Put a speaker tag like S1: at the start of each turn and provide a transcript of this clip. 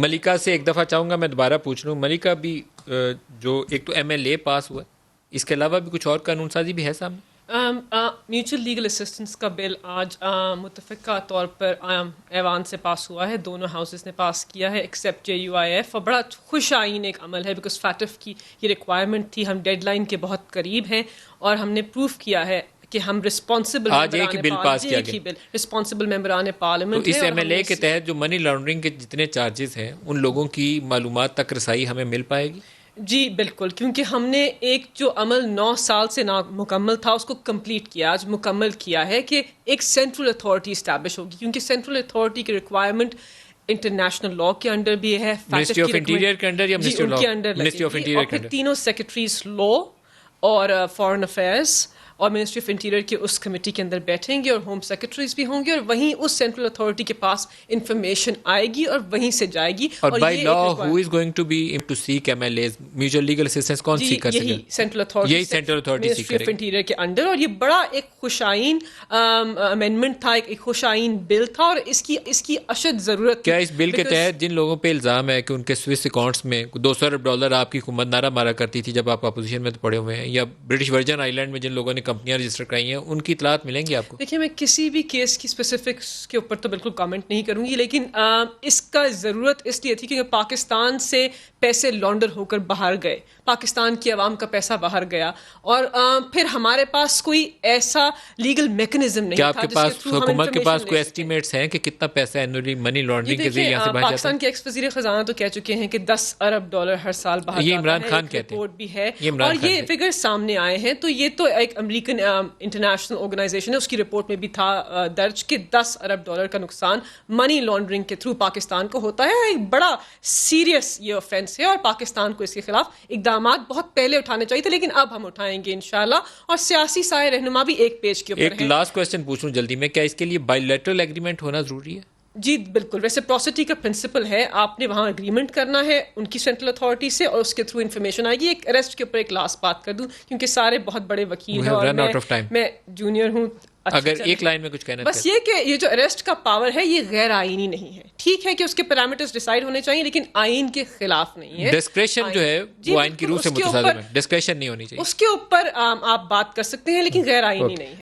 S1: ملکہ سے ایک دفعہ چاہوں گا میں دوبارہ پوچھ لوں. ملکہ بھی جو ایک تو ایم ایل اے پاس ہوا ہے، اس کے علاوہ بھی کچھ اور قانون سازی بھی ہے سامنے؟
S2: میوچل لیگل اسسٹنس کا بل آج متفقہ طور پر ایوان سے پاس ہوا ہے، دونوں ہاؤسز نے پاس کیا ہے ایکسیپٹ JUIF، اور بڑا خوش آئین ایک عمل ہے بیکاز فیٹف کی یہ ریکوائرمنٹ تھی. ہم ڈیڈ لائن کے بہت قریب ہیں اور ہم نے پروف کیا ہے کہ ہم رسپانسبل
S1: آج ایک ہی بل پاس کیا گیا،
S2: رسپانسبل ممبران
S1: تو
S2: پارلیمنٹ
S1: اس ایم ایل اے کے تحت جو منی لانڈرنگ کے جتنے چارجز ہیں ان لوگوں کی معلومات تک رسائی ہمیں مل پائے گی؟
S2: جی بالکل، کیونکہ ہم نے ایک جو عمل 9 سال سے مکمل تھا اس کو کمپلیٹ کیا، آج مکمل کیا ہے کہ ایک سینٹرل اتھارٹی اسٹیبلش ہوگی، کیونکہ سینٹرل اتھارٹی کی ریکوائرمنٹ انٹرنیشنل لا کے انڈر بھی ہے،
S1: منسٹری آف انٹیریئر کے انڈر یا
S2: جی ان کے انڈر
S1: منسٹری آف
S2: لگے گی،
S1: انٹیریئر
S2: اور
S1: کے
S2: پھر
S1: انڈر؟
S2: تینوں سیکرٹریز لا اور فارن افیئرس اور منسٹری آف انٹیریئر کے اس کمیٹی کے اندر بیٹھیں گے، اور ہوم سیکرٹریز بھی ہوں گے، اور وہیں اس سینٹرل اتھارٹی کے پاس انفارمیشن آئے گی اور وہیں سے جائے گی.
S1: اور by law who is going to be to seek M L As mutual legal assistance کون سیک کر سکے؟
S2: یہی سینٹرل اتھارٹی،
S1: یہی سینٹرل اتھارٹی سیک
S2: منسٹری
S1: کرے
S2: آف انٹیریئر کے انڈر. اور یہ بڑا ایک خوش آئین امینڈمنٹ تھا، ایک خوش آئین بل تھا، اور اس کی اشد ضرورت تھی.
S1: کیا اس بل کے تحت جن لوگوں پہ الزام ہے کہ ان کے سوئس اکاؤنٹس میں $200 ارب آپ کی حکومت نعرہ مارا کرتی تھی جب آپ اپوزیشن میں پڑے ہوئے ہیں، یا برٹش ورجن آئی لینڈ میں جن لوگوں نے کمپنیاں رجسٹر کرائی ہیں، ان کی اطلاعات ملیں گی آپ کو؟
S2: دیکھیے میں کسی بھی کیس کی اسپیسیفکس کے اوپر تو بالکل کامنٹ نہیں کروں گی، لیکن اس کا ضرورت اس لیے تھی کیونکہ پاکستان سے پیسے لانڈر ہو کر باہر گئے، پاکستان کی عوام کا پیسہ باہر گیا، اور پھر ہمارے پاس کوئی ایسا لیگل میکنزم نہیں
S1: کیا
S2: تھا
S1: آپ کے پاس حکومت کے پاس کوئی ایسٹیمیٹس ہیں کہ کتنا پیسہ اینولی منی لانڈرنگ کے ذریعے یہاں سے باہر جاتا ہے؟
S2: پاکستان کے ایکس وزیر خزانہ تو کہہ چکے ہیں کہ $10 ارب ہر سال باہر
S1: یہ
S2: جاتا
S1: عمران
S2: ہے،
S1: خان
S2: ایک
S1: کہتے ہیں،
S2: رپورٹ بھی ہے،
S1: یہ عمران
S2: اور
S1: خان
S2: یہ فگر سامنے آئے ہیں. تو یہ تو ایک امریکن انٹرنیشنل آرگنائزیشن ہے، اس کی رپورٹ میں بھی تھا درج کہ $10 ارب کا نقصان منی لانڈرنگ کے تھرو پاکستان کو ہوتا ہے. ایک بڑا سیریس یہ آفینس ہے، اور پاکستان کو اس کے خلاف اقدامات بہت پہلے اٹھانے چاہیے تھے، لیکن اب ہم اٹھائیں گے انشاءاللہ. اور سیاسی سائے رہنما بھی ایک پیج کے اوپر
S1: ایک
S2: ہیں.
S1: لاسٹ کوسچن پوچھوں جلدی میں، کیا اس کے لیے بائی لیٹرل ایگریمنٹ ہونا ضروری ہے؟
S2: جی بالکل، ریسپروسٹی کا پرنسپل ہے، آپ نے وہاں اگریمنٹ کرنا ہے ان کی سینٹرل اتھارٹی سے، اور اس کے تھرو انفارمیشن آئے گی. ایک اریسٹ کے اوپر ایک لاسٹ بات کر دوں کیونکہ سارے بہت بڑے وکیل ہیں اور میں جونیئر ہوں.
S1: اگر ایک لائن میں کچھ کہنا
S2: بس یہ کہ یہ جو اریسٹ کا پاور ہے یہ غیر آئینی نہیں ہے. ٹھیک ہے کہ اس کے پیرامیٹرز ڈیسائیڈ ہونے چاہیے، لیکن آئین کے خلاف نہیں ہے.
S1: ڈسکریشن جو ہے وہ آئین کی روح سے متصادم ہے، ڈسکریشن نہیں ہونی چاہیے.
S2: اس کے اوپر آپ بات کر سکتے ہیں لیکن غیر آئینی نہیں ہے.